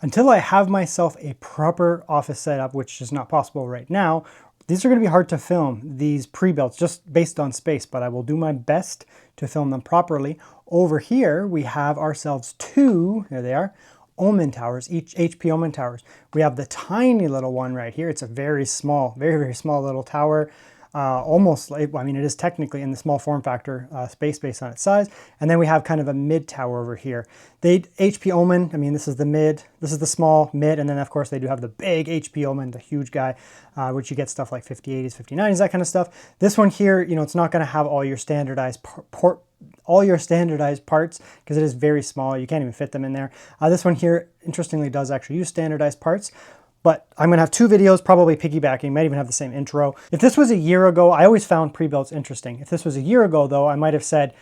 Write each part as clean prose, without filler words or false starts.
Until I have myself a proper office setup, which is not possible right now, these are going to be hard to film, these pre-builts, just based on space, but I will do my best to film them properly. Over here, we have ourselves two, there they are, Omen towers, each HP Omen towers. We have the tiny little one right here. It's a very small, very small little tower. Almost like, I mean, it is technically in the small form factor space based on its size. And then we have kind of a mid tower over here. They HP Omen, I mean, this is the mid, this is the small mid, and then of course they do have the big HP Omen, the huge guy, which you get stuff like 5080s, 5090s, that kind of stuff. This one here, you know, it's not going to have all your standardized parts because it is very small. You can't even fit them in there. This one here, interestingly, does actually use standardized parts. But I'm going to have two videos, probably piggybacking, might even have the same intro. If this was a year ago, I always found pre-builts interesting. If this was a year ago, though, I might have said,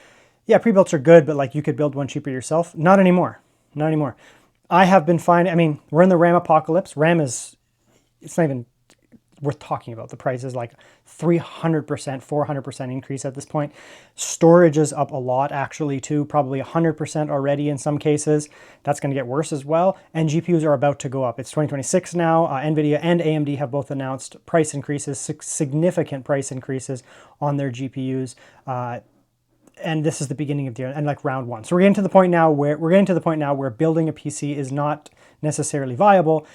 yeah, pre-builts are good, but like you could build one cheaper yourself. Not anymore. Not anymore. I have been finding, I mean, we're in the RAM apocalypse. RAM is, it's not even worth talking about. The price is like 300%, 400% increase at this point. Storage is up a lot actually too, probably 100% already in some cases. That's going to get worse as well. And GPUs are about to go up. It's 2026 now. NVIDIA and AMD have both announced price increases, significant price increases on their GPUs. And this is the beginning of the year and like round one. So we're getting to the point now where building a PC is not necessarily viable.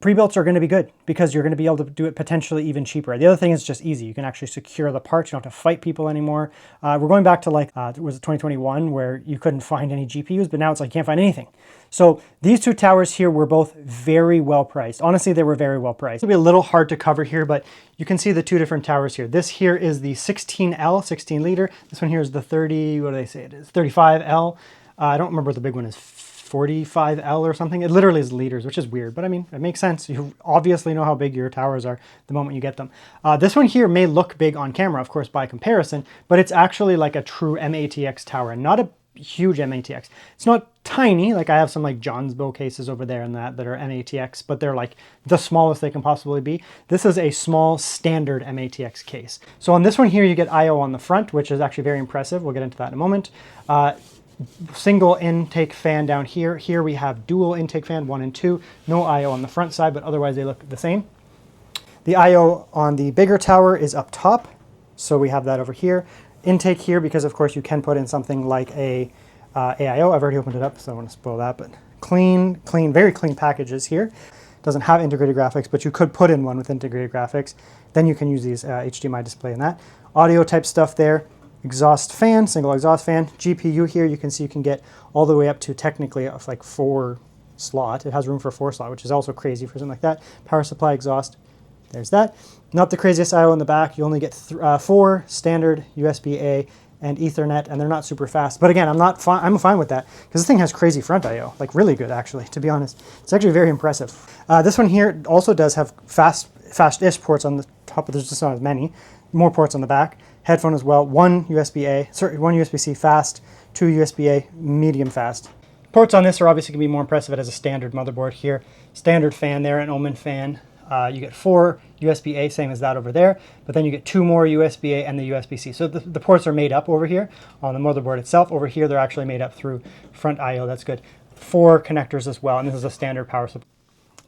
Pre-builts are going to be good because you're going to be able to do it potentially even cheaper. The other thing is just easy. You can actually secure the parts. You don't have to fight people anymore. We're going back to like, was it 2021 where you couldn't find any GPUs, but now it's like you can't find anything. So these two towers here were both very well priced. Honestly, they were very well priced. It'll be a little hard to cover here, but you can see the two different towers here. This here is the 16L, 16 liter. This one here is the 30, what do they say it is? 35L. I don't remember what the big one is. 45L or something. It literally is liters, which is weird, but I mean, it makes sense. You obviously know how big your towers are the moment you get them. This one here may look big on camera, of course, by comparison, but it's actually like a true MATX tower and not a huge MATX. It's not tiny, like I have some like Johnsbow cases over there and that are MATX, but they're like the smallest they can possibly be. This is a small standard MATX case. So on this one here, you get IO on the front, which is actually very impressive. We'll get into that in a moment. Single intake fan down here. Here we have dual intake fan, 1 and 2. No IO on the front side, but otherwise they look the same. The IO on the bigger tower is up top, so we have that over here. Intake here, because of course you can put in something like a AIO. I've already opened it up, so I don't want to spoil that, but clean, very clean packages here. Doesn't have integrated graphics, but you could put in one with integrated graphics. Then you can use these HDMI display in that. Audio type stuff there. Exhaust fan, single exhaust fan. GPU here, you can see you can get all the way up to technically like 4 slot. It has room for 4 slot, which is also crazy for something like that. Power supply exhaust, there's that. Not the craziest I/O in the back. You only get 4 standard USB-A and Ethernet, and they're not super fast. But again, I'm fine with that because this thing has crazy front I/O, like really good actually, to be honest. It's actually very impressive. This one here also does have fast-ish ports on the top, but there's just not as many. More ports on the back. Headphone as well. 1 USB-C fast, 2 USB-A medium fast. Ports on this are obviously going to be more impressive. It has a standard motherboard here. Standard fan there, an Omen fan. You get 4 USB-A, same as that over there, but then you get 2 more USB-A and the USB-C. So the ports are made up over here on the motherboard itself. Over here, they're actually made up through front I/O. That's good. 4 connectors as well, and this is a standard power supply.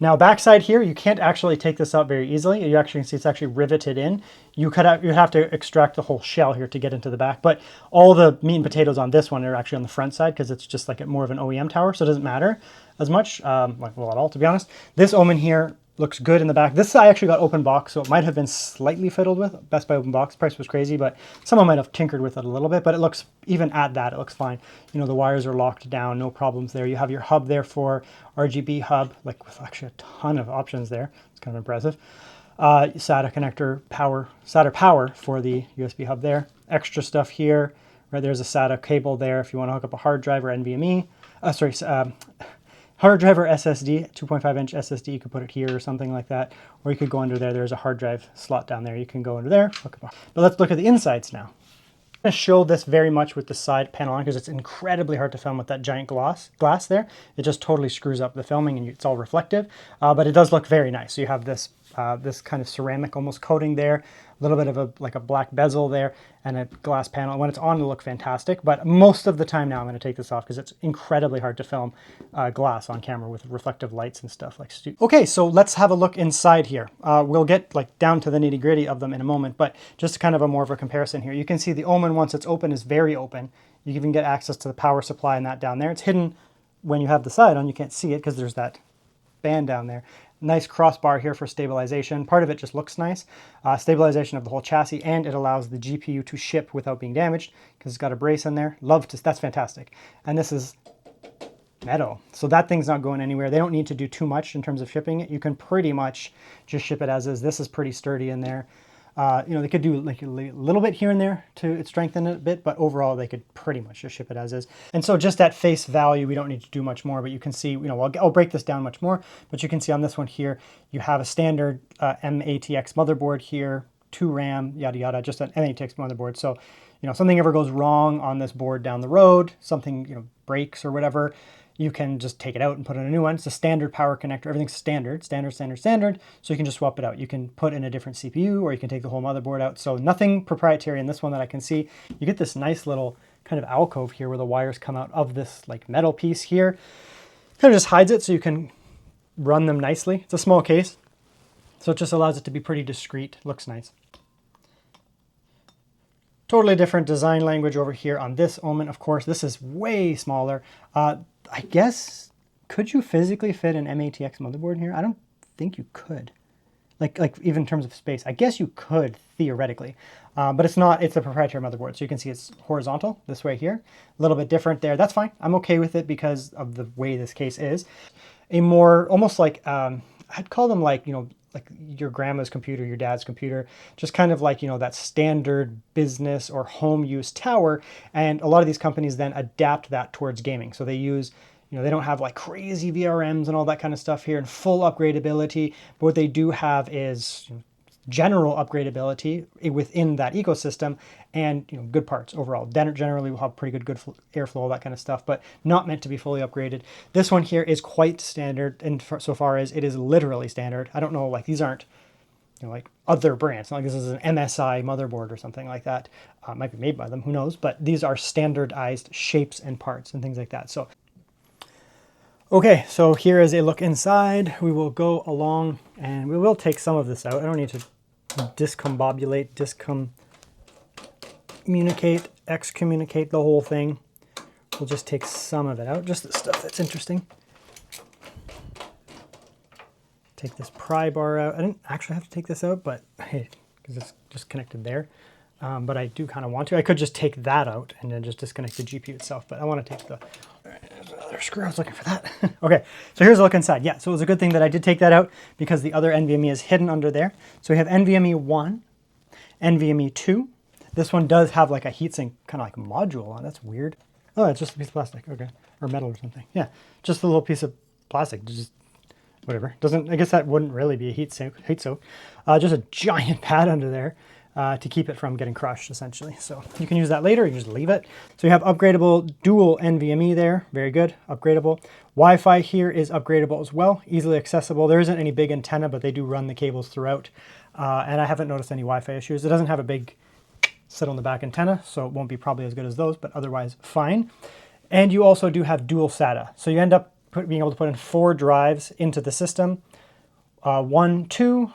Now backside here, you can't actually take this out very easily. You actually can see it's actually riveted in. You have to extract the whole shell here to get into the back, but all the meat and potatoes on this one are actually on the front side because it's just like more of an OEM tower, so it doesn't matter as much, well at all, to be honest. This Omen here looks good in the back. This I actually got open box, so it might have been slightly fiddled with. Best Buy open box price was crazy, but someone might have tinkered with it a little bit, but it looks, even at that, it looks fine. You know, the wires are locked down, no problems there. You have your hub there for RGB hub, like with actually a ton of options there. It's kind of impressive. SATA connector SATA power for the USB hub there. Extra stuff here, right? There's a SATA cable there if you want to hook up a hard drive or NVMe. Hard drive or SSD, 2.5-inch SSD, you could put it here or something like that. Or you could go under there. There's a hard drive slot down there. You can go under there. But let's look at the insides now. I'm going to show this very much with the side panel on because it's incredibly hard to film with that giant glass there. It just totally screws up the filming and it's all reflective, but it does look very nice. So you have this this kind of ceramic almost coating there, a little bit of a black bezel there, and a glass panel. When it's on, it'll look fantastic, but most of the time now I'm going to take this off because it's incredibly hard to film glass on camera with reflective lights and stuff like. Okay, so let's have a look inside here. We'll get like down to the nitty gritty of them in a moment, but just kind of a more of a comparison here. You can see the Omen, once it's open, is very open. You even get access to the power supply and that down there. It's hidden when you have the side on. You can't see it because there's that band down there. Nice crossbar here for stabilization. Part of it just looks nice. Stabilization of the whole chassis, and it allows the GPU to ship without being damaged because it's got a brace in there. That's fantastic. And this is metal, so that thing's not going anywhere. They don't need to do too much in terms of shipping it. You can pretty much just ship it as is. This is pretty sturdy in there. You know, they could do like a little bit here and there to strengthen it a bit, but overall they could pretty much just ship it as is. And so just at face value, we don't need to do much more, but you can see, you know, I'll break this down much more, but you can see on this one here, you have a standard MATX motherboard here, 2 RAM, yada, yada, just an MATX motherboard. So, you know, something ever goes wrong on this board down the road, something, you know, breaks or whatever, you can just take it out and put in a new one. It's a standard power connector. Everything's standard. So you can just swap it out. You can put in a different CPU, or you can take the whole motherboard out. So nothing proprietary in this one that I can see. You get this nice little kind of alcove here where the wires come out of this like metal piece here. Kind of just hides it so you can run them nicely. It's a small case, so it just allows it to be pretty discreet. Looks nice. Totally different design language over here on this Omen. Of course, this is way smaller. I guess, could you physically fit an MATX motherboard in here? I don't think you could. Like even in terms of space, I guess you could theoretically, but it's not. It's a proprietary motherboard, so you can see it's horizontal this way here. A little bit different there. That's fine. I'm okay with it because of the way this case is. A more almost like I'd call them like, you know, like your grandma's computer, your dad's computer, just kind of like, you know, that standard business or home use tower. And a lot of these companies then adapt that towards gaming. So they use, you know, they don't have like crazy VRMs and all that kind of stuff here and full upgradability, but what they do have is, you know, general upgradability within that ecosystem, and, you know, good parts overall. Generally will have pretty good airflow, all that kind of stuff, but not meant to be fully upgraded. This one here is quite standard, and so far as it is literally standard. I don't know, like these aren't, you know, like other brands. Not like this is an MSI motherboard or something like that. Might be made by them, who knows? But these are standardized shapes and parts and things like that. So, okay, so here is a look inside. We will go along and we will take some of this out. I don't need to excommunicate the whole thing. We'll just take some of it out, just the stuff that's interesting. Take this pry bar out. I didn't actually have to take this out, but hey, because it's just connected there. But I do kind of want to. I could just take that out and then just disconnect the GPU itself, but I want to take the other screw. I was looking for that. Okay, so here's a look inside. Yeah, so it was a good thing that I did take that out because the other NVMe is hidden under there. So we have NVMe 1, NVMe 2. This one does have like a heatsink kind of like module on. That's weird. Oh, it's just a piece of plastic. Okay, or metal or something. Yeah, just a little piece of plastic. Just whatever. Doesn't. I guess that wouldn't really be a heat soak. Just a giant pad under there to keep it from getting crushed, essentially. So you can use that later. You can just leave it. So you have upgradable dual NVMe there. Very good. Upgradable. Wi-Fi here is upgradable as well. Easily accessible. There isn't any big antenna, but they do run the cables throughout. And I haven't noticed any Wi-Fi issues. It doesn't have a big sit on the back antenna, so it won't be probably as good as those, but otherwise fine. And you also do have dual SATA. So you end up being able to put in 4 drives into the system. 1, 2,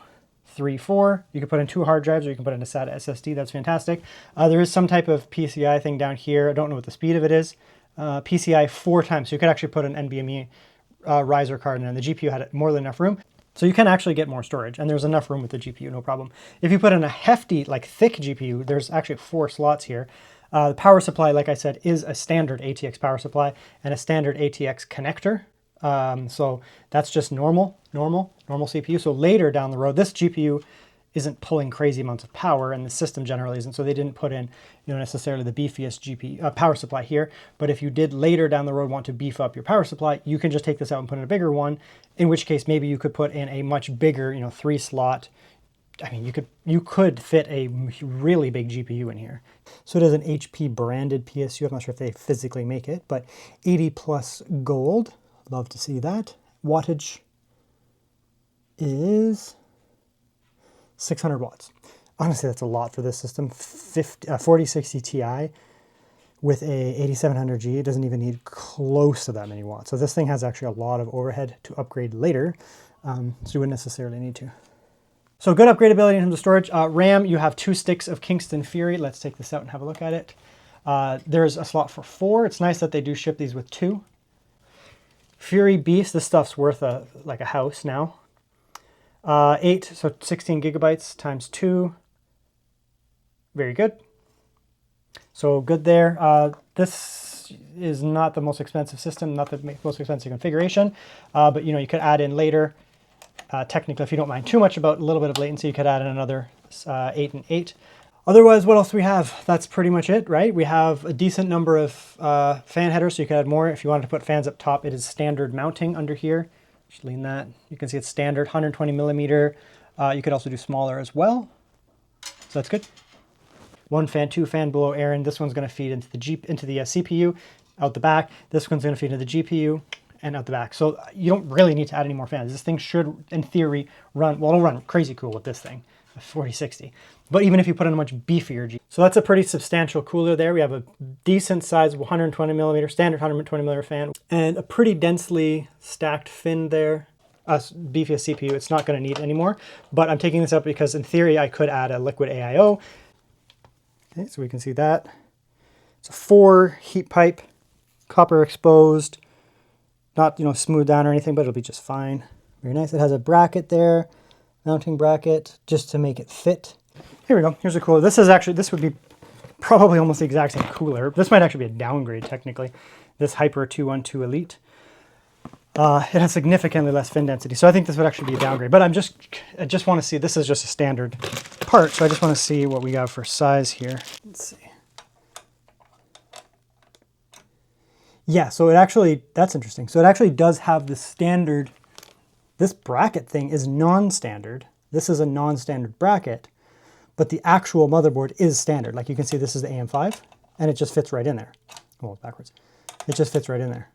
3, 4. You can put in 2 hard drives, or you can put in a SATA SSD. That's fantastic. There is some type of PCI thing down here. I don't know what the speed of it is. PCI 4 times. So you could actually put an NVMe riser card in, and the GPU had more than enough room. So you can actually get more storage, and there's enough room with the GPU, no problem. If you put in a hefty, like thick GPU, there's actually 4 slots here. The power supply, like I said, is a standard ATX power supply and a standard ATX connector. So that's just normal CPU. So later down the road, this GPU isn't pulling crazy amounts of power, and the system generally isn't. So they didn't put in, you know, necessarily the beefiest GPU power supply here. But if you did later down the road want to beef up your power supply, you can just take this out and put in a bigger one. In which case, maybe you could put in a much bigger, you know, 3 slot. I mean, you could fit a really big GPU in here. So it is an HP branded PSU. I'm not sure if they physically make it, but 80 plus gold. Love to see that. Wattage is 600 watts. Honestly, that's a lot for this system. 4060 Ti with a 8700G, it doesn't even need close to that many watts. So this thing has actually a lot of overhead to upgrade later, so you wouldn't necessarily need to. So good upgradability in terms of storage. RAM, you have 2 sticks of Kingston Fury. Let's take this out and have a look at it. There's a slot for 4. It's nice that they do ship these with 2. Fury Beast, this stuff's worth like a house now. 8, so 16 gigabytes times 2. Very good. So good there. This is not the most expensive system, not the most expensive configuration, but you could add in later. Technically, if you don't mind too much about a little bit of latency, you could add in another 8 and 8. Otherwise, what else do we have? That's pretty much it, right? We have a decent number of fan headers, so you could add more. If you wanted to put fans up top, it is standard mounting under here. Just lean that. You can see it's standard, 120 millimeter. You could also do smaller as well. So that's good. 1 fan, 2 fan below Aaron. This one's going to feed into the CPU out the back. This one's going to feed into the GPU and out the back. So you don't really need to add any more fans. This thing should, in theory, run, well, it'll run crazy cool with this thing, a 4060. But even if you put in a much beefier G. So that's a pretty substantial cooler there. We have a decent size 120 millimeter, standard 120 millimeter fan, and a pretty densely stacked fin there. Beefier CPU, it's not going to need anymore. But I'm taking this up because in theory, I could add a liquid AIO. Okay, so we can see that. It's a 4 heat pipe, copper exposed, not smoothed down or anything, but it'll be just fine. Very nice. It has a bracket there, mounting bracket, just to make it fit. Here we go. Here's a cooler. This would be probably almost the exact same cooler. This might actually be a downgrade technically. This Hyper 212 Elite. It has significantly less fin density, so I think this would actually be a downgrade. But I just want to see. This is just a standard part, so I just want to see what we got for size here. Let's see. Yeah, so that's interesting. So it actually does have the standard. This bracket thing is non-standard. This is a non-standard bracket, but the actual motherboard is standard. Like you can see, this is the AM5, and it just fits right in there. Oh, backwards. It just fits right in there.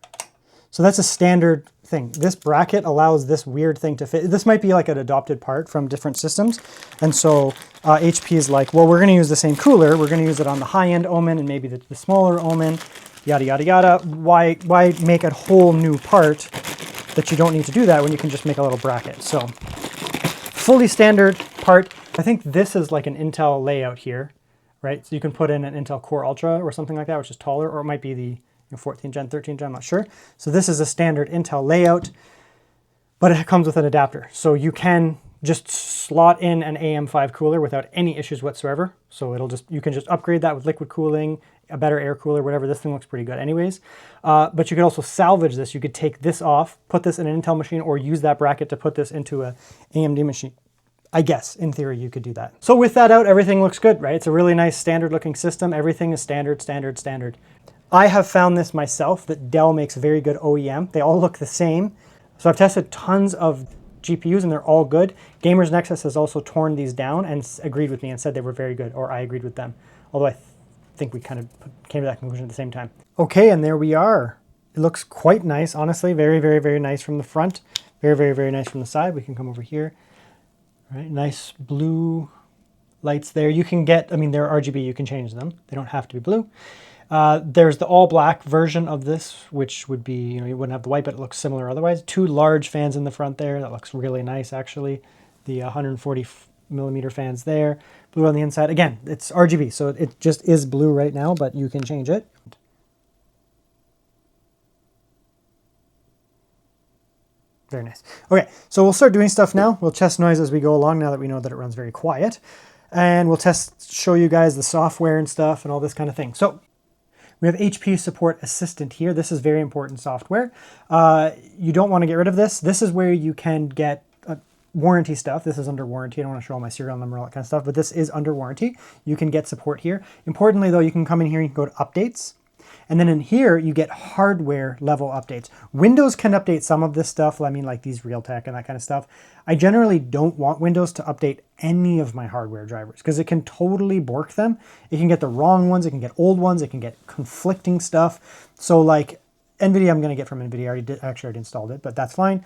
So that's a standard thing. This bracket allows this weird thing to fit. This might be like an adopted part from different systems. And so HP is like, well, we're going to use the same cooler. We're going to use it on the high-end Omen and maybe the smaller Omen, yada, yada, yada. Why make a whole new part that you don't need to do that when you can just make a little bracket? So fully standard part. I think this is like an Intel layout here, right? So you can put in an Intel Core Ultra or something like that, which is taller, or it might be the 14 gen, 13 gen, I'm not sure. So this is a standard Intel layout, but it comes with an adapter. So you can just slot in an AM5 cooler without any issues whatsoever. So you can just upgrade that with liquid cooling, a better air cooler, whatever. This thing looks pretty good anyways. But you could also salvage this. You could take this off, put this in an Intel machine, or use that bracket to put this into a AMD machine. I guess, in theory, you could do that. So with that out, everything looks good, right? It's a really nice standard looking system. Everything is standard, standard, standard. I have found this myself, that Dell makes very good OEM. They all look the same. So I've tested tons of GPUs and they're all good. Gamers Nexus has also torn these down and agreed with me and said they were very good, or I agreed with them. Although I think we kind of came to that conclusion at the same time. Okay, and there we are. It looks quite nice, honestly. Very, very, very nice from the front. Very, very, very nice from the side. We can come over here. All right, nice blue lights there. You can get, they're RGB, you can change them. They don't have to be blue. There's the all black version of this, which would be, you wouldn't have the white, but it looks similar otherwise. 2 large fans in the front there. That looks really nice, actually. The 140 millimeter fans there. Blue on the inside. Again, it's RGB, so it just is blue right now, but you can change it. Very nice. Okay, so we'll start doing stuff now. We'll test noise as we go along now that we know that it runs very quiet. And we'll show you guys the software and stuff and all this kind of thing. So we have HP Support Assistant here. This is very important software. You don't want to get rid of this. This is where you can get warranty stuff. This is under warranty. I don't want to show all my serial number and all that kind of stuff, but this is under warranty. You can get support here. Importantly though, you can come in here and you can go to updates. And then in here, you get hardware level updates. Windows can update some of this stuff. Like these Realtek and that kind of stuff. I generally don't want Windows to update any of my hardware drivers because it can totally bork them. It can get the wrong ones. It can get old ones. It can get conflicting stuff. So like NVIDIA, I'm going to get from NVIDIA. I already installed it, but that's fine.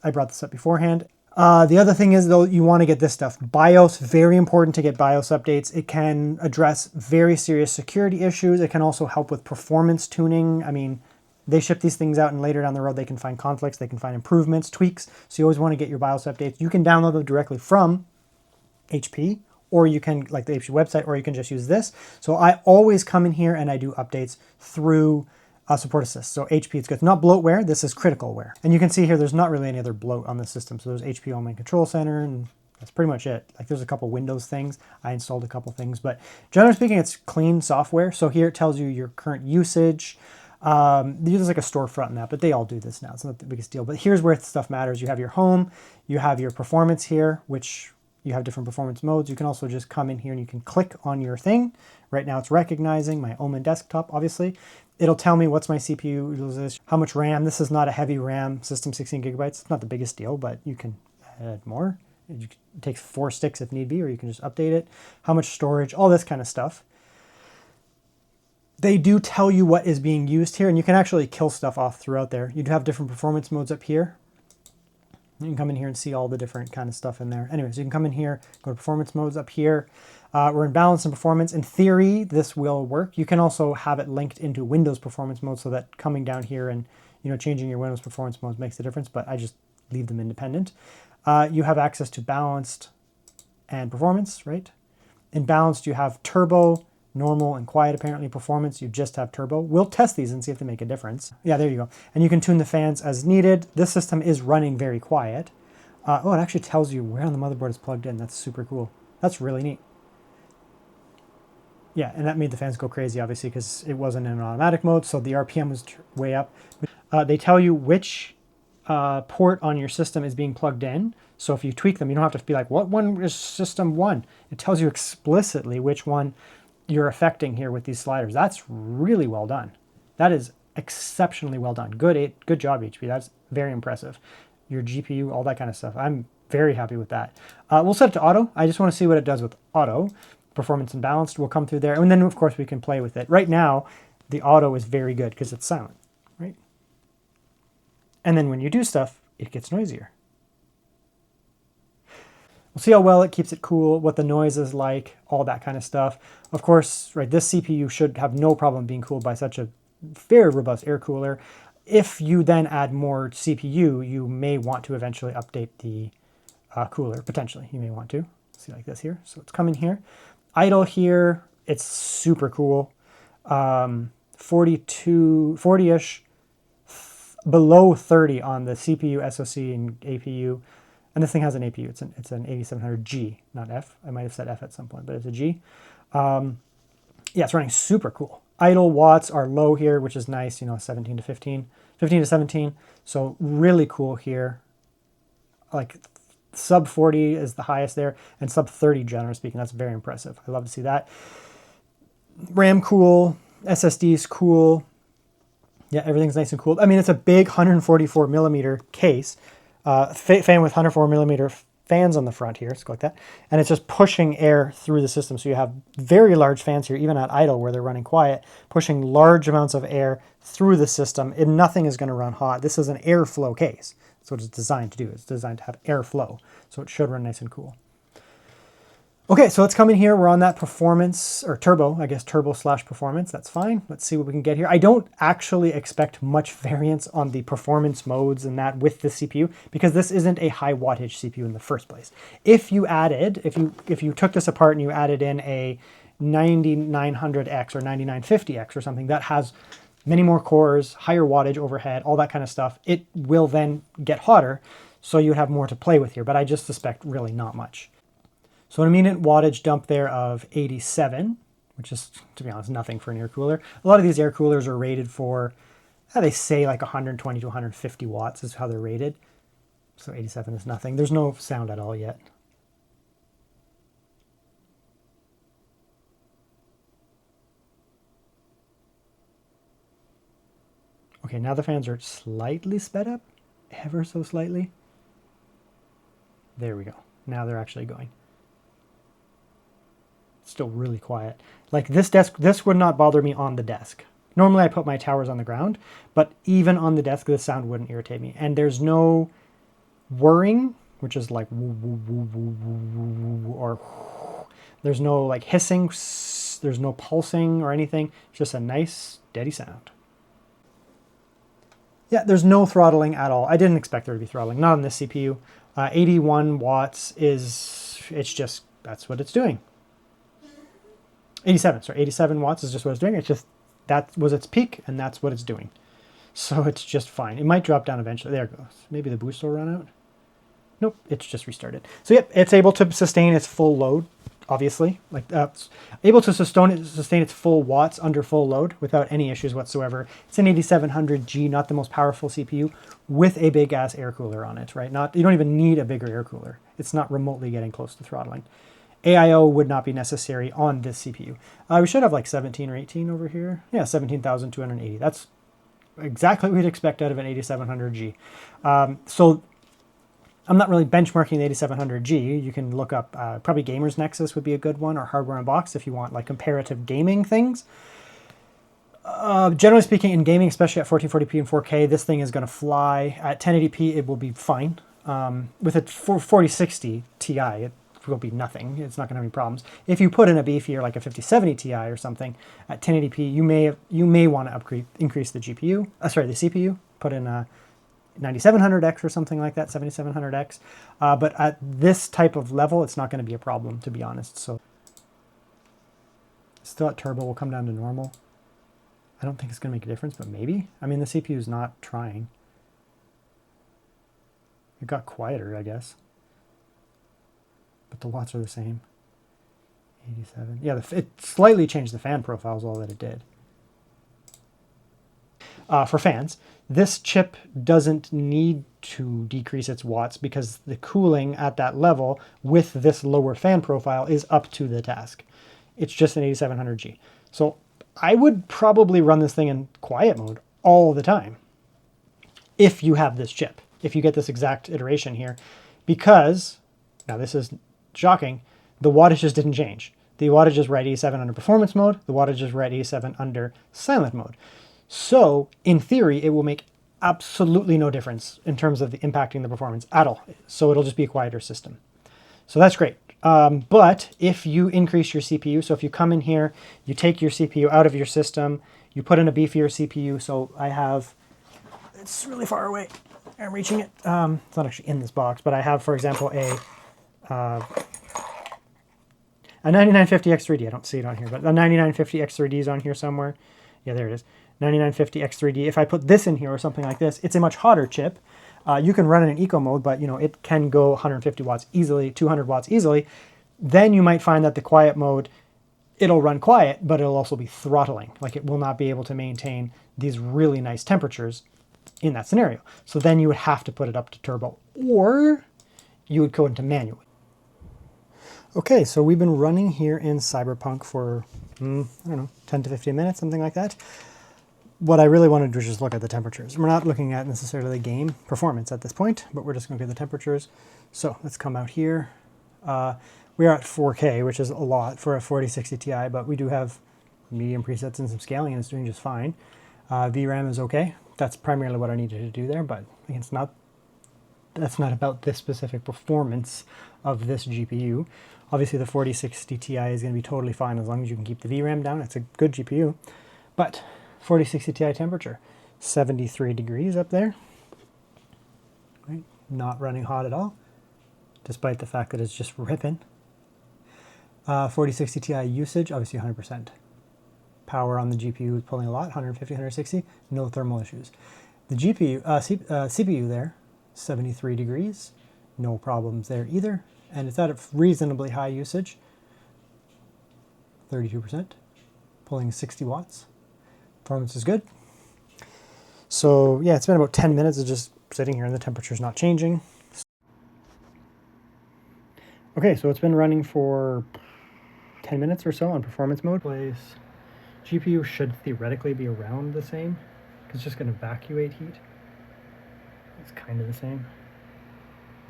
I brought this up beforehand. The other thing is, though, you want to get this stuff. BIOS, very important to get BIOS updates. It can address very serious security issues. It can also help with performance tuning. I mean, they ship these things out and later down the road, they can find conflicts, they can find improvements, tweaks. So you always want to get your BIOS updates. You can download them directly from HP, or you can, like the HP website, or you can just use this. So I always come in here and I do updates through Support Assist. So HP, it's good. It's not bloatware, this is criticalware. And you can see here, there's not really any other bloat on the system. So there's HP Omen Control Center, and that's pretty much it. Like there's a couple Windows things. I installed a couple things, but generally speaking, it's clean software. So here it tells you your current usage. There's like a storefront in that, but they all do this now. It's not the biggest deal. But here's where stuff matters. You have your home, you have your performance here, which you have different performance modes. You can also just come in here and you can click on your thing. Right now it's recognizing my Omen desktop, obviously. It'll tell me what's my CPU utilization, how much RAM. This is not a heavy RAM system, 16 gigabytes. It's not the biggest deal, but you can add more. It takes 4 sticks if need be, or you can just update it. How much storage, all this kind of stuff. They do tell you what is being used here, and you can actually kill stuff off throughout there. You do have different performance modes up here. You can come in here and see all the different kind of stuff in there. Anyways, you can come in here, go to performance modes up here. We're in balance and performance. In theory, this will work. You can also have it linked into Windows performance mode so that coming down here and changing your Windows performance modes makes a difference, but I just leave them independent. You have access to balanced and performance, right? In balanced, you have turbo, normal, and quiet. Apparently performance, you just have turbo. We'll test these and see if they make a difference. Yeah, there you go. And you can tune the fans as needed. This system is running very quiet. Oh, it actually tells you where on the motherboard is plugged in. That's super cool. That's really neat. Yeah, and that made the fans go crazy, obviously, because it wasn't in automatic mode, so the RPM was way up. They tell you which port on your system is being plugged in. So if you tweak them, you don't have to be like, what one is system 1? It tells you explicitly which one you're affecting here with these sliders. That's really well done. That is exceptionally well done. Good job, HP. That's very impressive. Your GPU, all that kind of stuff. I'm very happy with that. We'll set it to auto. I just want to see what it does with auto. Performance and balanced will come through there. And then, of course, we can play with it. Right now, the auto is very good because it's silent, right? And then when you do stuff, it gets noisier. We'll see how well it keeps it cool, what the noise is like, all that kind of stuff. Of course, right, this CPU should have no problem being cooled by such a very robust air cooler. If you then add more CPU, you may want to eventually update the cooler, potentially. You may want to. See like this here. So it's coming here. Idle here, it's super cool. 40-ish, below 30 on the CPU, SoC, and APU. And this thing has an APU. It's an 8700G, not F. I might have said F at some point, but it's a G. Yeah, it's running super cool. Idle watts are low here, which is nice, 17 to 15, 15 to 17. So really cool here. Like sub 40 is the highest there, and sub 30, generally speaking. That's very impressive. I love to see that. RAM cool, SSD's cool. Yeah, everything's nice and cool. I mean, it's a big 144 millimeter case, fan with 104 millimeter fans on the front here. Let's go like that. And it's just pushing air through the system. So you have very large fans here, even at idle where they're running quiet, pushing large amounts of air through the system, and nothing is going to run hot. This is an airflow case. That's what it's designed to do. It's designed to have airflow. So it should run nice and cool. Okay, so let's come in here. We're on that performance, or turbo, I guess turbo/performance. That's fine. Let's see what we can get here. I don't actually expect much variance on the performance modes and that with the CPU, because this isn't a high wattage CPU in the first place. If you added, if you took this apart and you added in a 9900X or 9950X or something that has many more cores, higher wattage overhead, all that kind of stuff, it will then get hotter, so you have more to play with here, but I just suspect really not much. So an immediate wattage dump there of 87, which is, to be honest, nothing for an air cooler. A lot of these air coolers are rated for, they say like 120 to 150 watts is how they're rated. So 87 is nothing. There's no sound at all yet. Okay, now the fans are slightly sped up, ever so slightly. There we go. Now they're actually going. Still really quiet. Like this desk, this would not bother me on the desk. Normally I put my towers on the ground, but even on the desk, the sound wouldn't irritate me. And there's no whirring, which is like woo, woo, woo, woo, woo, woo, or there's no like hissing, there's no pulsing or anything. It's just a nice steady sound. Yeah, there's no throttling at all. I didn't expect there to be throttling, not on this CPU. 81 watts it's just, that's what it's doing. 87 watts is just what it's doing. It's just, that was its peak and that's what it's doing. So it's just fine. It might drop down eventually. There it goes. Maybe the boost will run out. Nope, it's just restarted. So yep, it's able to sustain its full load, obviously. Like it's able to sustain its full watts under full load without any issues whatsoever. It's an 8700G, not the most powerful CPU, with a big ass air cooler on it, right? You don't even need a bigger air cooler. It's not remotely getting close to throttling. AIO would not be necessary on this CPU. We should have like 17 or 18 over here. Yeah, 17,280. That's exactly what we'd expect out of an 8700G. So I'm not really benchmarking the 8700G. You can look up, probably Gamers Nexus would be a good one, or Hardware Unboxed if you want like comparative gaming things. Generally speaking, in gaming, especially at 1440p and 4K, this thing is going to fly. At 1080p, it will be fine. With a 4060 Ti, it will be nothing. It's not going to have any problems. If you put in a beefier, like a 5070 Ti or something, at 1080p, you may want to increase the GPU. The CPU. Put in a 9700X or something like that, 7700X. But at this type of level, it's not going to be a problem, to be honest. So still at turbo, will come down to normal. I don't think it's going to make a difference, but maybe. I mean, the CPU is not trying. It got quieter, I guess. But the watts are the same. 87. Yeah, it slightly changed the fan profiles, all that it did. For fans, this chip doesn't need to decrease its watts because the cooling at that level with this lower fan profile is up to the task. It's just an 8700G. So I would probably run this thing in quiet mode all the time if you have this chip, if you get this exact iteration here, because, now this is shocking, the wattages didn't change. The wattages were at 87 under performance mode, the wattages were at 87 under silent mode. So in theory, it will make absolutely no difference in terms of impacting the performance at all. So it'll just be a quieter system. So that's great. But if you increase your CPU, so if you come in here, you take your CPU out of your system, you put in a beefier CPU. So I have, it's really far away. I'm reaching it. It's not actually in this box, but I have, for example, a 9950X3D. I don't see it on here, but the 9950X3D is on here somewhere. Yeah, there it is. 9950X3D. If I put this in here or something like this, it's a much hotter chip. You can run it in eco mode, but you know it can go 150 watts easily, 200 watts easily. Then you might find that the quiet mode, it'll run quiet, but it'll also be throttling. Like it will not be able to maintain these really nice temperatures in that scenario. So then you would have to put it up to turbo, or you would go into manual. Okay, so we've been running here in Cyberpunk for, I don't know, 10 to 15 minutes, something like that. What I really wanted to do is just look at the temperatures. We're not looking at necessarily the game performance at this point, but we're just going to get the temperatures. So let's come out here. We are at 4K, which is a lot for a 4060 Ti, but we do have medium presets and some scaling, and it's doing just fine. VRAM is okay. That's primarily what I needed to do there, but it's not. That's not about this specific performance of this GPU. Obviously, the 4060 Ti is going to be totally fine as long as you can keep the VRAM down. It's a good GPU, but 4060 Ti temperature, 73 degrees up there. Right? Not running hot at all, despite the fact that it's just ripping. 4060 Ti usage, obviously 100%. Power on the GPU is pulling a lot, 150, 160, no thermal issues. The GPU, CPU there, 73 degrees, no problems there either. And it's at a reasonably high usage, 32%, pulling 60 watts. Performance is good. So yeah, it's been about 10 minutes of just sitting here and the temperature's not changing. Okay, so it's been running for 10 minutes or so on performance mode. GPU should theoretically be around the same, because it's just going to evacuate heat. It's kind of the same.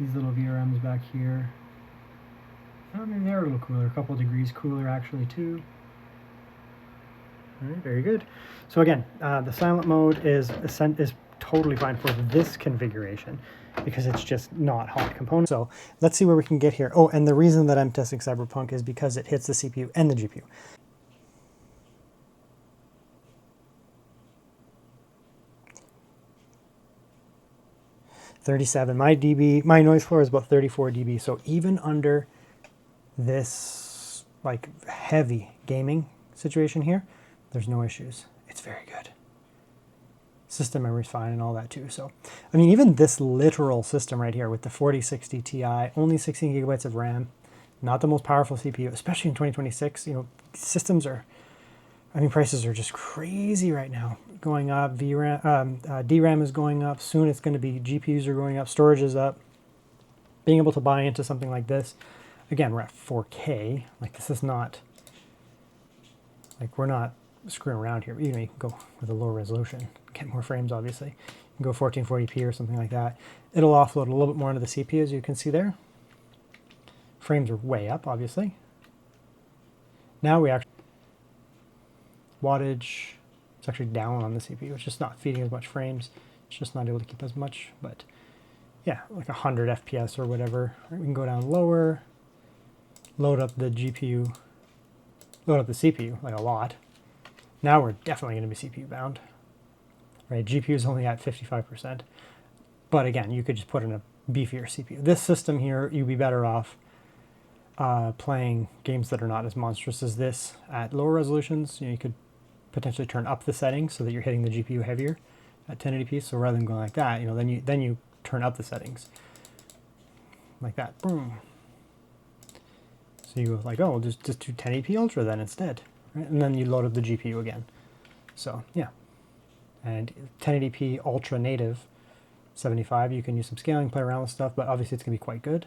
These little VRMs back here, I mean, they're a little cooler, a couple degrees cooler actually too. All right, very good. So again, the silent mode is totally fine for this configuration. because it's just not hot component. So let's see where we can get here. Oh, and the reason that I'm testing Cyberpunk is because it hits the CPU and the GPU. $37. My noise floor is about 34 dB. So even under this like heavy gaming situation here, there's no issues. It's very good. System memory's fine and all that too. So, I mean, even this literal system right here with the 4060 Ti, only 16 gigabytes of RAM, not the most powerful CPU, especially in 2026. You know, systems are, I mean, prices are just crazy right now. Going up, DRAM is going up. Soon it's going to be GPUs are going up, storage is up. Being able to buy into something like this, again, we're at 4K. Like, this is not, like, we're not screwing around here. You know, you can go with a lower resolution, get more frames, obviously. You can go 1440p or something like that. It'll offload a little bit more into the CPU, as you can see there. Frames are way up, obviously. Now we actually, wattage, it's actually down on the CPU. It's just not feeding as much frames. It's just not able to keep as much, but yeah, like 100 FPS or whatever. We can go down lower, load up the GPU, load up the CPU, like a lot. Now we're definitely going to be CPU bound, right? GPU is only at 55%. But again, you could just put in a beefier CPU. This system here, you'd be better off playing games that are not as monstrous as this at lower resolutions. You know, you could potentially turn up the settings so that you're hitting the GPU heavier at 1080p. So rather than going like that, you know, then you turn up the settings like that. Boom. So you go like, oh, just do 1080p Ultra then instead, right? And then you load up the GPU again. So yeah, and 1080p Ultra native 75. You can use some scaling, play around with stuff, but obviously it's gonna be quite good.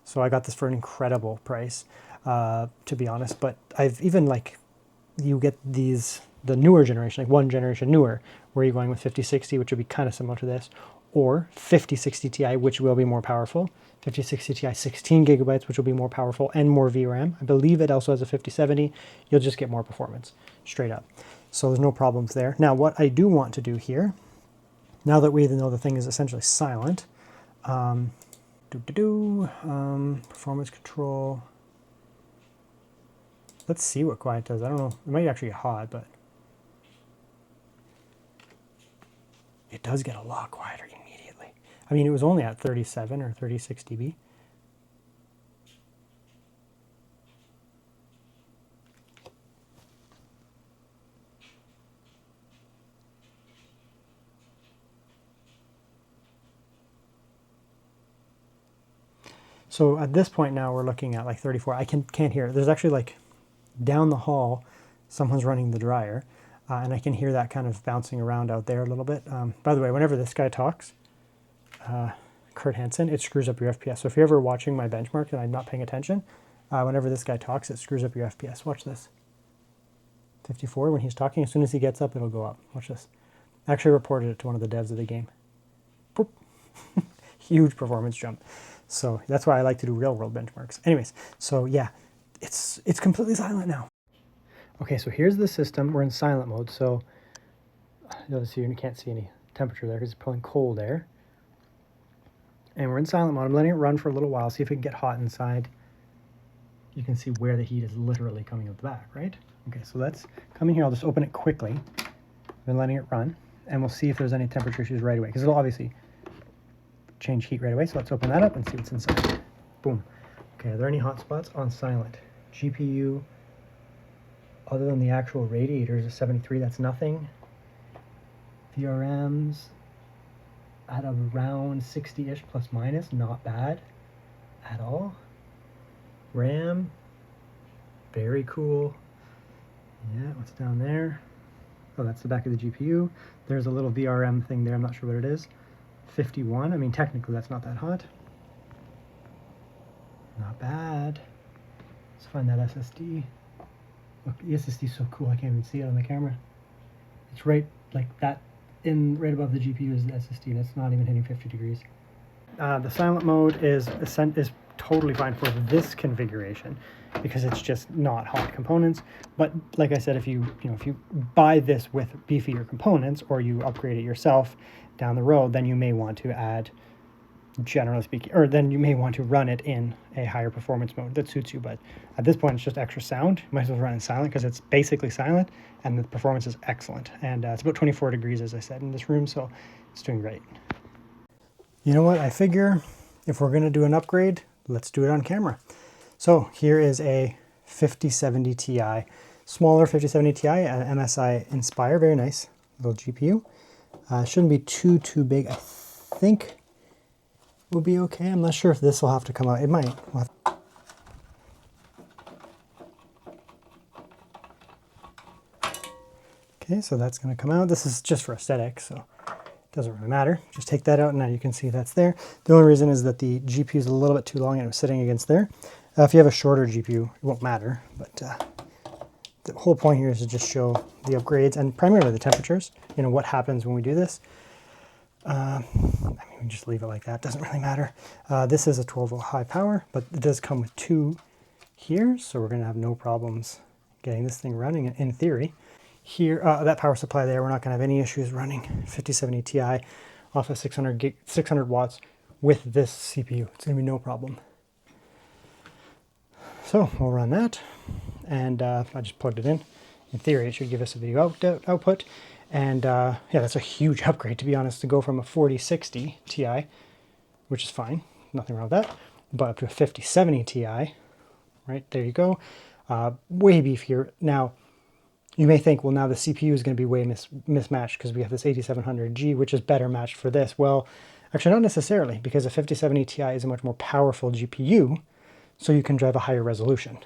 So I got this for an incredible price, to be honest. But I've even like, you get these, the newer generation, like one generation newer, where you're going with 5060, which would be kind of similar to this, or 5060 Ti, which will be more powerful. 5060 Ti 16 gigabytes, which will be more powerful and more VRAM. I believe it also has a 5070. You'll just get more performance, straight up. So there's no problems there. Now, what I do want to do here, now that we know the thing is essentially silent, performance control. Let's see what quiet does. I don't know. It might actually get hot, but it does get a lot quieter immediately. I mean, it was only at 37 or 36 dB. So at this point now we're looking at like 34. I can't hear it. There's actually like down the hall, someone's running the dryer. And I can hear that kind of bouncing around out there a little bit. By the way, whenever this guy talks, Kurt Hansen, it screws up your FPS. So if you're ever watching my benchmark and I'm not paying attention, whenever this guy talks, it screws up your FPS. Watch this. 54, when he's talking, as soon as he gets up, it'll go up. Watch this. I actually reported it to one of the devs of the game. Boop. Huge performance jump. So that's why I like to do real world benchmarks. Anyways, so yeah, it's completely silent now. Okay, so here's the system. We're in silent mode, so notice you can't see any temperature there because it's pulling cold air. And we're in silent mode. I'm letting it run for a little while, see if it can get hot inside. You can see where the heat is literally coming out the back, right? Okay, so let's come in here. I'll just open it quickly. I've been letting it run, and we'll see if there's any temperature issues right away, because it'll obviously change heat right away. So let's open that up and see what's inside. Boom. Okay, are there any hot spots? On silent. GPU, other than the actual radiators, a 73, that's nothing. VRMs at around 60-ish plus minus, not bad at all. RAM, very cool. Yeah, what's down there? Oh, that's the back of the GPU. There's a little VRM thing there, I'm not sure what it is. 51, I mean, technically that's not that hot. Not bad. Let's find that SSD. Look, the SSD is so cool, I can't even see it on the camera. It's right like that, right above the GPU is the SSD, and it's not even hitting 50 degrees. The silent mode is totally fine for this configuration because it's just not hot components. But like I said, if you buy this with beefier components or you upgrade it yourself down the road, then you may want to add generally speaking, or then you may want to run it in a higher performance mode that suits you. But at this point, it's just extra sound. You might as well run it silent because it's basically silent and the performance is excellent. And it's about 24 degrees, as I said, in this room, so it's doing great. You know what? I figure if we're going to do an upgrade, let's do it on camera. So here is a 5070 Ti, smaller 5070 Ti, MSI Inspire, very nice little GPU. Shouldn't be too big. I think will be okay. I'm not sure if this will have to come out. It might. Okay, so that's going to come out. This is just for aesthetics, so it doesn't really matter. Just take that out, and now you can see that's there. The only reason is that the GPU is a little bit too long and it was sitting against there. If you have a shorter GPU, it won't matter, but the whole point here is to just show the upgrades and primarily the temperatures, you know, what happens when we do this. I mean, we just leave it like that, doesn't really matter. This is a 12 volt high power, but it does come with 2 here, so we're going to have no problems getting this thing running in theory. Here, that power supply there, we're not going to have any issues running 5070 Ti off of 600 watts with this CPU. It's going to be no problem. So we'll run that, and I just plugged it in. In theory, it should give us a video output. And yeah, that's a huge upgrade, to be honest, to go from a 4060 Ti, which is fine, nothing wrong with that, but up to a 5070 Ti, right, there you go, way beefier. Now, you may think, well, now the CPU is going to be way mismatched because we have this 8700G, which is better matched for this. Well, actually not necessarily, because a 5070 Ti is a much more powerful GPU, so you can drive a higher resolution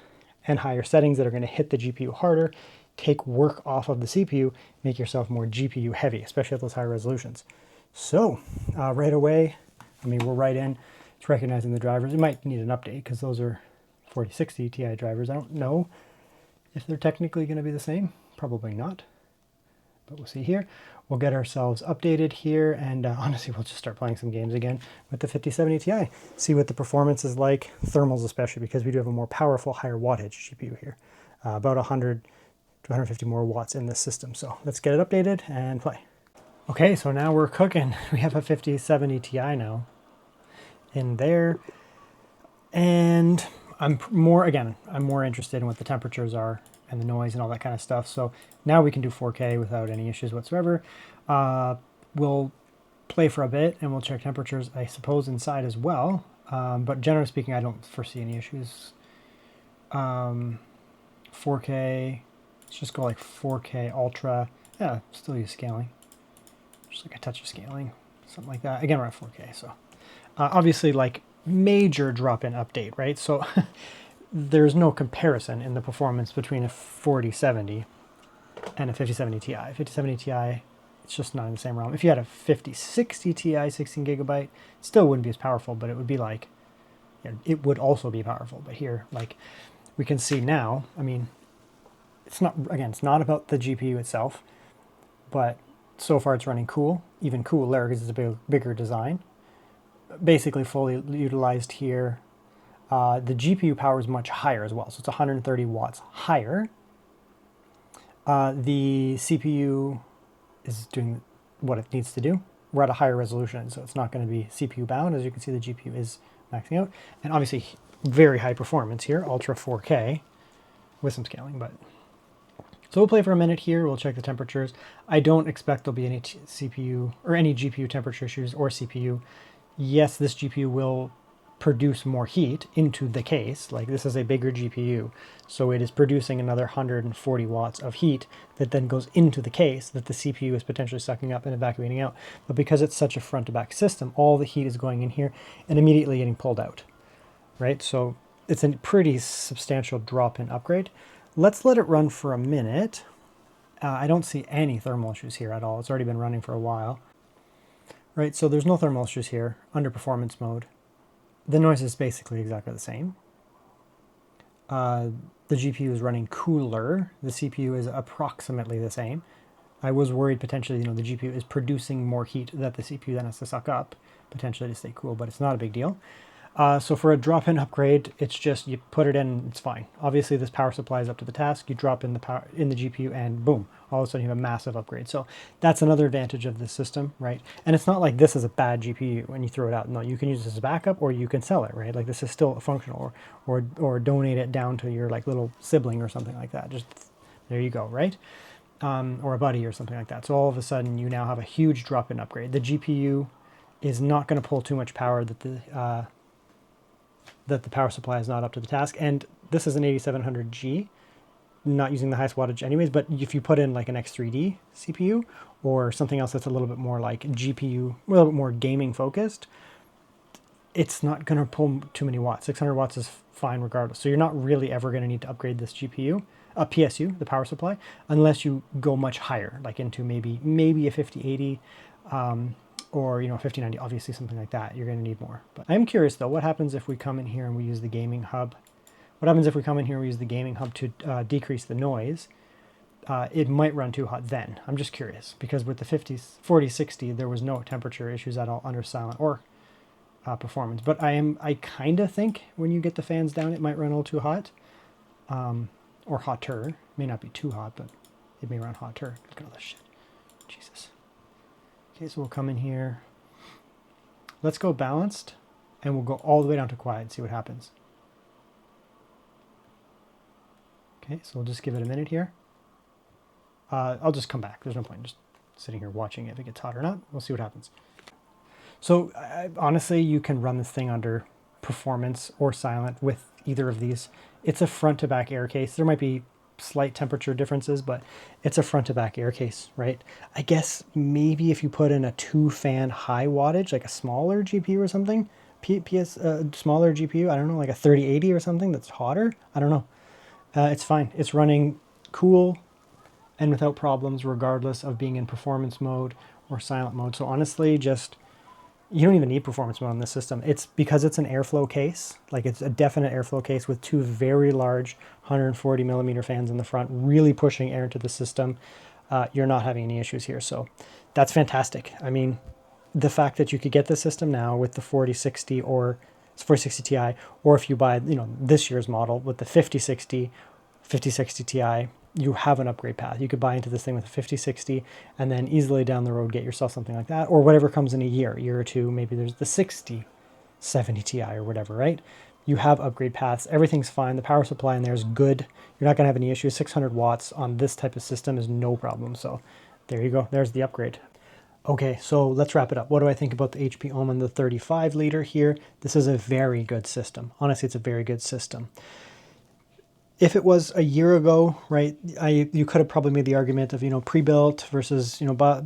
and higher settings that are going to hit the GPU harder, take work off of the CPU, make yourself more GPU heavy, especially at those high resolutions. So right away, I mean, we're right in. It's recognizing the drivers. It might need an update because those are 4060 Ti drivers. I don't know if they're technically going to be the same. Probably not, but we'll see here. We'll get ourselves updated here, and honestly, we'll just start playing some games again with the 5070 Ti. See what the performance is like, thermals especially, because we do have a more powerful, higher wattage GPU here. About 100 to 150 more watts in this system. So let's get it updated and play. Okay, so now we're cooking. We have a 5070 Ti now in there, and I'm more interested in what the temperatures are and the noise and all that kind of stuff. So now we can do 4K without any issues whatsoever. We'll play for a bit and we'll check temperatures, I suppose, inside as well. But generally speaking, I don't foresee any issues. 4K, let's just go like 4K Ultra. Yeah, still use scaling. Just like a touch of scaling, something like that. Again, we're at 4K, so obviously like major drop-in update, right? So there's no comparison in the performance between a 4070 and a 5070 Ti. 5070 Ti, it's just not in the same realm. If you had a 5060 Ti 16 gigabyte, it still wouldn't be as powerful, but it would be like, you know, it would also be powerful. But here, like we can see now, I mean, it's not, again, it's not about the GPU itself, but so far it's running cool, even cooler because it's a bigger design. Basically fully utilized here. The GPU power is much higher as well, so it's 130 watts higher. The CPU is doing what it needs to do. We're at a higher resolution, so it's not going to be CPU bound. As you can see, the GPU is maxing out. And obviously, very high performance here, Ultra 4K, with some scaling. But so we'll play for a minute here. We'll check the temperatures. I don't expect there'll be any CPU or any GPU temperature issues or CPU. Yes, this GPU will produce more heat into the case. Like this is a bigger GPU, so it is producing another 140 watts of heat that then goes into the case that the CPU is potentially sucking up and evacuating out. But because it's such a front to back system, all the heat is going in here and immediately getting pulled out, right? So it's a pretty substantial drop-in upgrade. Let's let it run for a minute. I don't see any thermal issues here at all. It's already been running for a while, right? So there's no thermal issues here under performance mode. The noise is basically exactly the same. The GPU is running cooler. The CPU is approximately the same. I was worried potentially, you know, the GPU is producing more heat that the CPU then has to suck up, potentially to stay cool, but it's not a big deal. So for a drop-in upgrade, it's just you put it in, it's fine. Obviously, this power supply is up to the task. You drop in the power in the GPU, and boom, all of a sudden you have a massive upgrade. So that's another advantage of this system, right? And it's not like this is a bad GPU and you throw it out. No, you can use this as a backup, or you can sell it, right? Like this is still functional, or donate it down to your like little sibling or something like that. Just there you go, right? Or a buddy or something like that. So all of a sudden you now have a huge drop-in upgrade. The GPU is not going to pull too much power that the power supply is not up to the task. And this is an 8700G, not using the highest wattage anyways, but if you put in like an X3D CPU or something else that's a little bit more like GPU, a little bit more gaming focused, it's not going to pull too many watts. 600 watts is fine regardless. So you're not really ever going to need to upgrade this GPU, PSU, the power supply, unless you go much higher, like into maybe a 5080, or 5090, obviously something like that. You're going to need more. But I'm curious though, what happens if we come in here and we use the gaming hub? What happens if we come in here and we use the gaming hub to decrease the noise? It might run too hot then. I'm just curious, because with the 4060, there was no temperature issues at all under silent or performance. But I kind of think when you get the fans down, it might run a little too hot, or hotter. It may not be too hot, but it may run hotter. Look at all this shit. Jesus. Okay, so we'll come in here. Let's go balanced, and we'll go all the way down to quiet and see what happens. Okay, so we'll just give it a minute here. I'll just come back. There's no point in just sitting here watching if it gets hot or not. We'll see what happens. So honestly, you can run this thing under performance or silent with either of these. It's a front to back air case. There might be slight temperature differences, but it's a front to back air case, right? I guess maybe if you put in a 2-fan high wattage, like a smaller GPU or something, smaller GPU, I don't know, like a 3080 or something that's hotter, I don't know. It's fine. It's running cool and without problems, regardless of being in performance mode or silent mode. So honestly, you don't even need performance mode on this system. It's because it's an airflow case, like it's a definite airflow case with 2 very large 140 millimeter fans in the front, really pushing air into the system. You're not having any issues here. So that's fantastic. I mean, the fact that you could get the system now with the 4060 or 4060 Ti, or if you buy, this year's model with the 5060 Ti, you have an upgrade path. You could buy into this thing with a 5060 and then easily down the road get yourself something like that, or whatever comes in a year or two. Maybe there's the 6070 Ti or whatever, right? You have upgrade paths. Everything's fine. The power supply in there is good. You're not going to have any issues. 600 watts on this type of system is no problem. So there you go. There's the upgrade. Okay, so let's wrap it up. What do I think about the HP Omen, the 35 liter here? This is a very good system. Honestly, it's a very good system. If it was a year ago, right, you could have probably made the argument of, pre-built versus,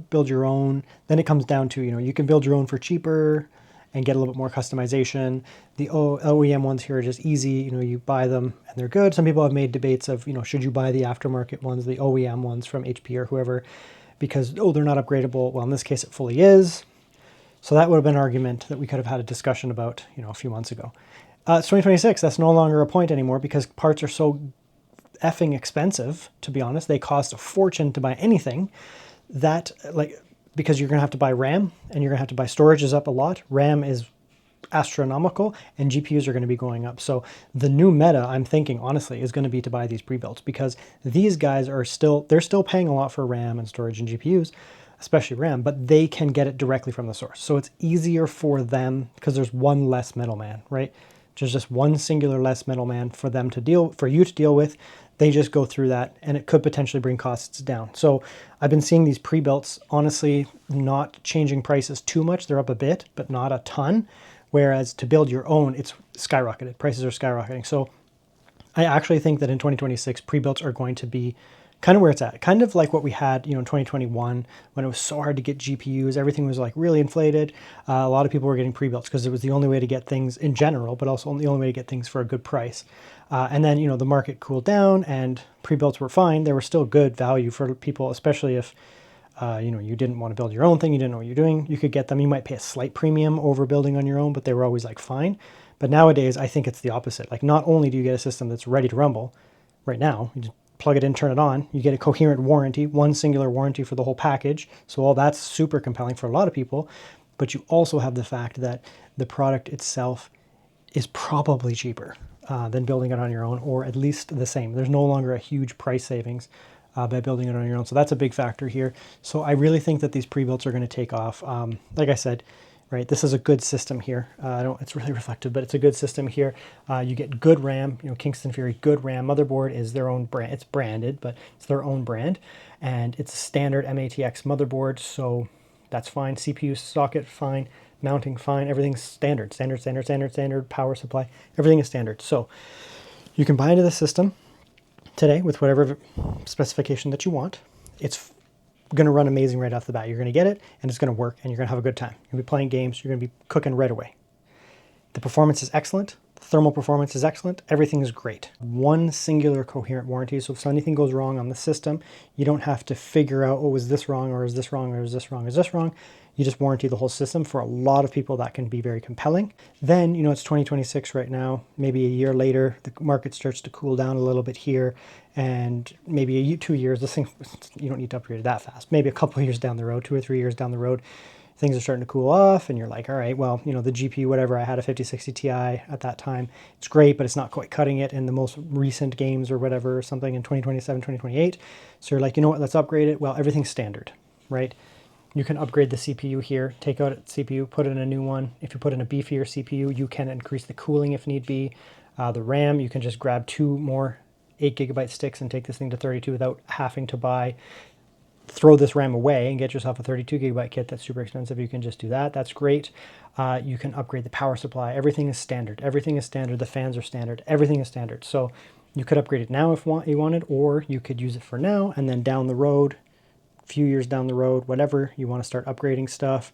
build your own. Then it comes down to, you can build your own for cheaper and get a little bit more customization. The OEM ones here are just easy. You buy them and they're good. Some people have made debates of, should you buy the aftermarket ones, the OEM ones from HP or whoever, because, they're not upgradable. Well, in this case, it fully is. So that would have been an argument that we could have had a discussion about, a few months ago. It's 2026. That's no longer a point anymore because parts are so effing expensive, to be honest. They cost a fortune to buy anything that, because you're going to have to buy RAM and you're going to have to buy storage is up a lot. RAM is astronomical and GPUs are going to be going up. So the new meta, I'm thinking, honestly, is going to be to buy these pre-builts because these guys they're still paying a lot for RAM and storage and GPUs, especially RAM, but they can get it directly from the source. So it's easier for them because there's one less middleman, right? There's just one singular less middleman for you to deal with. They just go through that and it could potentially bring costs down. So I've been seeing these pre-builts, honestly, not changing prices too much. They're up a bit, but not a ton. Whereas to build your own, it's skyrocketed. Prices are skyrocketing. So I actually think that in 2026, pre-builts are going to be kind of where it's at. Kind of like what we had, in 2021 when it was so hard to get GPUs. Everything was like really inflated. A lot of people were getting pre-builts because it was the only way to get things in general, but also the only way to get things for a good price. And then, the market cooled down and pre-builts were fine. They were still good value for people, especially if, you didn't want to build your own thing. You didn't know what you're doing. You could get them. You might pay a slight premium over building on your own, but they were always like fine. But nowadays, I think it's the opposite. Like not only do you get a system that's ready to rumble right now, you just plug it in, turn it on, you get a coherent warranty, one singular warranty for the whole package. So all that's super compelling for a lot of people. But you also have the fact that the product itself is probably cheaper than building it on your own, or at least the same. There's no longer a huge price savings by building it on your own. So that's a big factor here. So I really think that these pre-builts are going to take off. Like I said, right, this is a good system here. It's really reflective, but it's a good system here. You get good RAM, Kingston Fury, good RAM. Motherboard is their own brand. It's branded, but it's their own brand. And it's a standard MATX motherboard, so that's fine. CPU socket, fine. Mounting, fine. Everything's standard. Standard. Power supply, everything is standard. So you can buy into the system today with whatever specification that you want. It's going to run amazing right off the bat. You're going to get it, and it's going to work, and you're going to have a good time. You're going to be playing games. You're going to be cooking right away. The performance is excellent. The thermal performance is excellent. Everything is great. One singular coherent warranty. So if anything goes wrong on the system, you don't have to figure out, oh, is this wrong, or is this wrong, or is this wrong, is this wrong? You just warranty the whole system. For a lot of people, that can be very compelling. Then, it's 2026 right now. Maybe a year later, the market starts to cool down a little bit here. And maybe 2 years, this thing, you don't need to upgrade it that fast. Maybe a couple of years down the road, 2 or 3 years down the road, things are starting to cool off and you're like, all right, well, the GPU, whatever, I had a 5060 Ti at that time. It's great, but it's not quite cutting it in the most recent games or whatever, or something in 2027, 2028. So you're like, you know what, let's upgrade it. Well, everything's standard, right? You can upgrade the CPU here, take out a CPU, put in a new one. If you put in a beefier CPU, you can increase the cooling if need be. The RAM, you can just grab 2 more 8GB sticks and take this thing to 32 without having to throw this RAM away and get yourself a 32GB kit that's super expensive. You can just do that. That's great. You can upgrade the power supply. Everything is standard. Everything is standard. The fans are standard. Everything is standard. So you could upgrade it now if you wanted, or you could use it for now, and then down the road, few years down the road, whatever, you want to start upgrading stuff,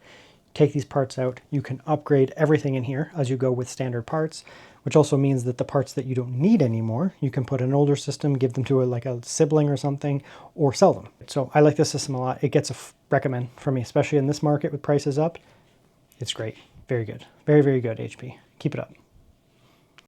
take these parts out. You can upgrade everything in here as you go with standard parts, which also means that the parts that you don't need anymore, you can put in an older system, give them to a sibling or something, or sell them. So I like this system a lot. It gets a recommend from me, especially in this market with prices up. It's great. Very good. Very, very good, HP. Keep it up.